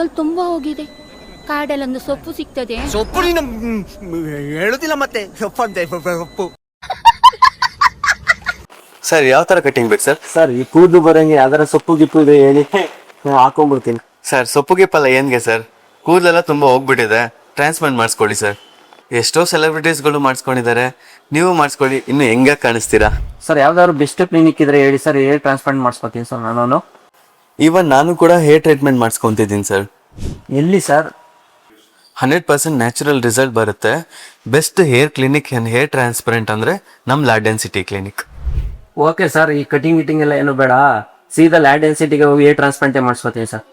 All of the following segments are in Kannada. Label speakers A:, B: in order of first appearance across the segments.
A: ಸ್ಮೆಲ್ ತುಂಬಾ ಹೋಗಿದೆ. ಕಾಡಲ್ಲೊಂದು ಸೊಪ್ಪು ಸಿಗ್ತದೆ.
B: ಸೊಪ್ಪು ನೀನು ಹೇಳುದಿಲ್ಲ ಮತ್ತೆ ಸೊಪ್ಪಂತೆ ಸೊಪ್ಪು.
C: ಸರ್ ಯಾವ ತರ ಕಟಿಂಗ್ ಬೇಕು ಸರ್?
D: ಸರ್ ಈ ಕೂದಲು ಬರಂಗೆ ಯಾವ್ದಾರ ಸೊಪ್ಪು ಗಿಪ್ಪು ಇದೆ ಹೇಳಿ, ಹಾಕೊಂಡ್ಬಿಡ್ತೀನಿ.
C: ಸರ್ ಸೊಪ್ಪು ಗಿಪ್ಪಲ್ಲ ಏನ್ಗೆ ಸರ್, ಕೂದಲೆಲ್ಲ ತುಂಬಾ ಹೋಗ್ಬಿಟ್ಟಿದೆ, ಟ್ರಾನ್ಸ್ಪ್ಲಾಂಟ್ ಮಾಡಿಸ್ಕೊಳ್ಳಿ ಸರ್. ಎಷ್ಟೋ ಸೆಲೆಬ್ರಿಟೀಸ್ಗಳು ಮಾಡಿಸ್ಕೊಂಡಿದ್ದಾರೆ, ನೀವು ಮಾಡಿಸ್ಕೊಳ್ಳಿ, ಇನ್ನು ಹೆಂಗ ಕಾಣಿಸ್ತೀರಾ.
D: ಸರ್ ಯಾವ್ದಾದ್ರು ಬೆಸ್ಟ್ ಕ್ಲಿನಿಕ್ ಇದ್ರೆ ಹೇಳಿ ಸರ್, ಹೇರ್ ಟ್ರಾನ್ಸ್ಪ್ಲಾಂಟ್ ಮಾಡಿಸ್ಕೊತೀನಿ ಸರ್ ನಾನು.
C: ಈವನ್ ನಾನು ಕೂಡ ಹೇರ್ ಟ್ರೀಟ್ಮೆಂಟ್ ಮಾಡಿಸ್ಕೊತಿದ್ದೀನಿ ಸರ್.
D: ಎಲ್ಲಿ ಸರ್?
C: 100% ನ್ಯಾಚುರಲ್ ರಿಸಲ್ಟ್ ಬರುತ್ತೆ. Best hair clinic and hair transparent ಅಂದರೆ ನಮ್ಮ lead density clinic.
D: Okay sir, ಈ ಕಟಿಂಗ್ ಗಿಟಿಂಗ್ ಎಲ್ಲ ಏನು ಬೇಡ, ಸೀದಾ ಲ್ಯಾಡ್ ಡೆನ್ಸಿಟಿಗೆ ಹೋಗಿ ಹೇರ್ ಟ್ರಾನ್ಸ್ಪ್ಲಾಂಟೇ ಮಾಡಿಸ್ಕೊತೀನಿ ಸರ್.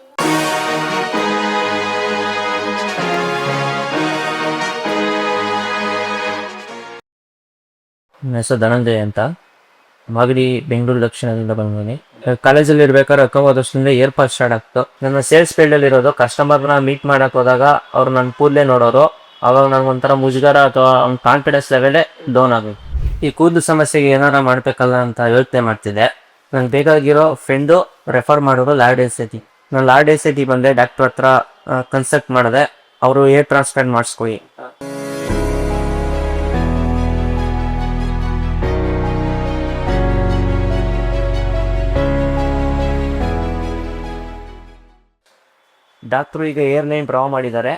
D: ನನ್ನ ಹೆಸರು ಧನಂಜಯ್ ಅಂತ, ಮಾಗಡಿ ಬೆಂಗಳೂರು ದಕ್ಷಿಣದಿಂದ ಬಂದಿದ್ದೀನಿ. ಕಾಲೇಜಲ್ಲಿ ಇರ್ಬೇಕಾದ್ರೆ ಹೋದ ವರ್ಷದಿಂದ ಏರ್ ಪಾಸ್ ಸ್ಟಾರ್ಟ್ ಆಗ್ತು. ನನ್ನ ಸೇಲ್ಸ್ ಫೀಲ್ಡಲ್ಲಿ ಇರೋದು, ಕಸ್ಟಮರ್ನ ಮೀಟ್ ಮಾಡಕ್ ಹೋದಾಗ ಅವ್ರು ನನ್ನ ಕೂದಲೇ ನೋಡೋರು. ಅವಾಗ ನನಗೊಂಥರ ಮುಜುಗರ ಅಥವಾ ಅವ್ನ ಕಾನ್ಫಿಡೆನ್ಸ್ ಲೆವೆಲೇ ಡೌನ್ ಆಗೋದು. ಈ ಕೂದಲು ಸಮಸ್ಯೆಗೆ ಏನಾರ ಮಾಡ್ಬೇಕಲ್ಲ ಅಂತ ಯೋಚನೆ ಮಾಡ್ತಿದ್ದೆ. ನಂಗೆ ಬೇಕಾಗಿರೋ ಫ್ರೆಂಡು ರೆಫರ್ ಮಾಡೋರು ಲ್ಯಾಡ್ ಡೆನ್ಸಿಟಿ. ನಾನು ಲ್ಯಾಡ್ ಡೆನ್ಸಿಟಿ ಬಂದೆ, ಡಾಕ್ಟರ್ ಹತ್ರ ಕನ್ಸಲ್ಟ್ ಮಾಡಿದೆ. ಅವರು ಹೇರ್ ಟ್ರಾನ್ಸ್ಪ್ಲಾಂಟ್ ಮಾಡಿಸ್ಕೊಳ್ಳಿ. ಡಾಕ್ಟ್ರು ಈಗ ಏರ್ ಲೈನ್ ಡ್ರಾ ಮಾಡಿದ್ದಾರೆ.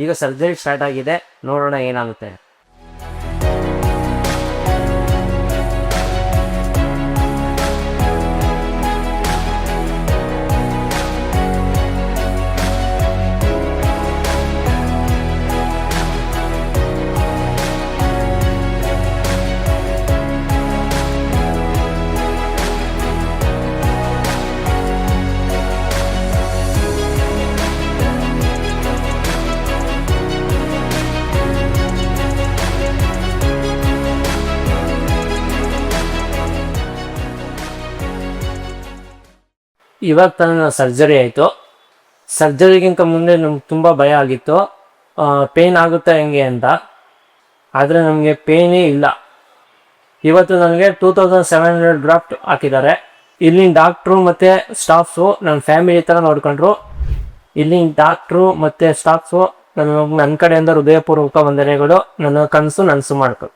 D: ಈಗ ಸರ್ಜರಿ ಸ್ಟಾರ್ಟ್ ಆಗಿದೆ, ನೋಡೋಣ ಏನಾಗುತ್ತೆ. ಇವಾಗ ತಾನೇ ಸರ್ಜರಿ ಆಯಿತು. ಸರ್ಜರಿಗಿಂತ ಮುಂದೆ ನಮ್ಗೆ ತುಂಬ ಭಯ ಆಗಿತ್ತು, ಪೇಯ್ನ್ ಆಗುತ್ತೆ ಹೆಂಗೆ ಅಂತ. ಆದರೆ ನಮಗೆ ಪೇಯ್ನೇ ಇಲ್ಲ. ಇವತ್ತು ನನಗೆ 2700 ಡ್ರಾಫ್ಟ್ ಹಾಕಿದ್ದಾರೆ. ಇಲ್ಲಿನ ಡಾಕ್ಟ್ರು ಮತ್ತು ಸ್ಟಾಫ್ಸು ನನ್ನ ಫ್ಯಾಮಿಲಿ ಥರ ನೋಡ್ಕೊಂಡ್ರು. ಇಲ್ಲಿನ ಡಾಕ್ಟ್ರು ಮತ್ತು ಸ್ಟಾಫ್ಸು ನನ್ನ ಕಡೆಯಿಂದ ಹೃದಯಪೂರ್ವಕ ವಂದನೆಗಳು. ನನ್ನ ಕನಸು ನನಸು ಮಾಡ್ಕೊ.